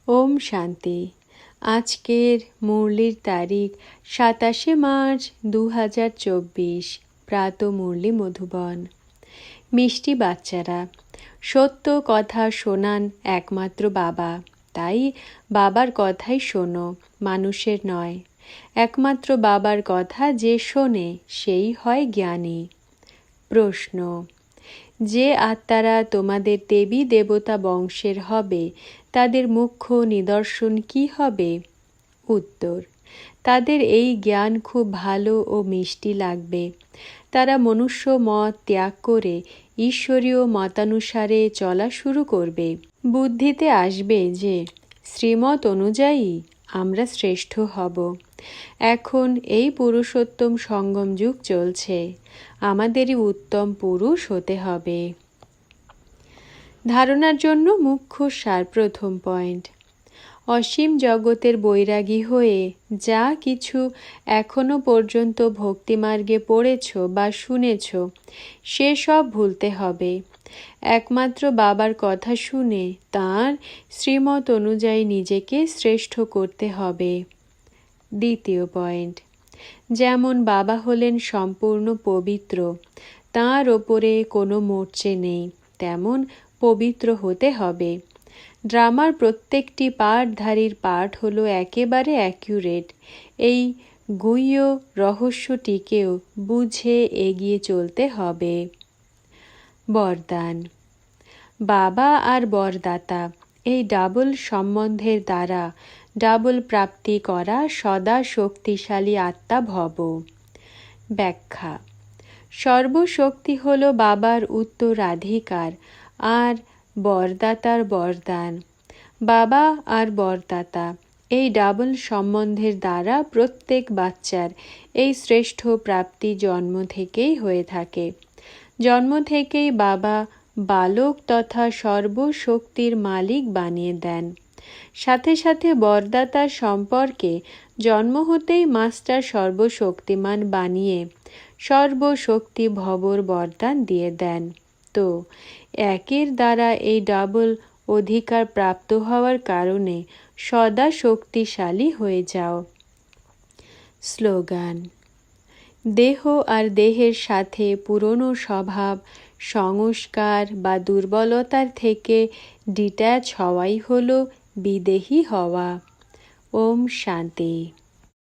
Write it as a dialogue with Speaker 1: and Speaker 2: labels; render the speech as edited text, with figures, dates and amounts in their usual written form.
Speaker 1: ওম শান্তি। আজকের মুরলির তারিখ 27শে মার্চ 2024। প্রাত মুরলি মধুবন। মিষ্টি বাচ্চারা, সত্য কথা শোনান একমাত্র বাবা, তাই বাবার কথাই শোনো, মানুষের নয়। একমাত্র বাবার কথা যে শোনে সেই হয় জ্ঞানী। প্রশ্ন: যে আত্মারা তোমাদের দেবী দেবতা বংশের হবে তাদের মুখ্য নিদর্শন কি হবে? উত্তর: তাদের এই জ্ঞান খুব ভালো ও মিষ্টি লাগবে। তারা মনুষ্য মত ত্যাগ করে ঈশ্বরীয় মতানুসারে চলা শুরু করবে। বুদ্ধিতে আসবে যে শ্রীমত অনুযায়ী আমরা শ্রেষ্ঠ হব। এখন এই পুরুষোত্তম সঙ্গম যুগ চলছে, আমাদেরই উত্তম পুরুষ হতে হবে। ধারণার জন্য মুখ্য সার। প্রথম পয়েন্ট: অসীম জগতের বৈরাগী হয়ে যা কিছু এখনো পর্যন্ত ভক্তিমার্গে পড়েছ বা শুনেছ সেসব ভুলতে হবে। একমাত্র বাবার কথা শুনে তাঁর শ্রীমত অনুযায়ী নিজেকে শ্রেষ্ঠ করতে হবে। দ্বিতীয় পয়েন্ট: যেমন বাবা হলেন সম্পূর্ণ পবিত্র, তাঁর ওপরে কোনো মোর্চে নেই, তেমন পবিত্র হতে হবে। ড্রামার প্রত্যেকটি পাঠধারীর পাঠ হলো একেবারে অ্যাকিউরেট। এই গুহ্য রহস্যটিকেও বুঝে এগিয়ে চলতে হবে। বরদান: বাবা আর বরদাতা এই ডাবল সম্বন্ধের দ্বারা ডাবল প্রাপ্তি করা সদা শক্তিশালী আত্মা ভব। ব্যাখ্যা: সর্বশক্তি হল বাবার উত্তরাধিকার আর বরদাতার বরদান। বাবা আর বরদাতা এই ডাবল সম্বন্ধের দ্বারা প্রত্যেক বাচ্চার এই শ্রেষ্ঠ প্রাপ্তি জন্ম থেকেই হয়ে থাকে। জন্ম থেকেই বাবা বালক তথা সর্বশক্তির মালিক বানিয়ে দেন। সাথে সাথে বরদাতার সম্পর্কে জন্ম হতেই মাস্টার সর্বশক্তিমান বানিয়ে সর্বশক্তি ভবর বরদান দিয়ে দেন। তো একের দ্বারা এই ডাবল অধিকার প্রাপ্ত হওয়ার কারণে সদা শক্তিশালী হয়ে যাও। স্লোগান: দেহ আর দেহের সাথে পুরনো স্বভাব, সংস্কার বা দুর্বলতার থেকে ডিট্যাচ হওয়াই হলো বিদেহী হওয়া। ওম শান্তি।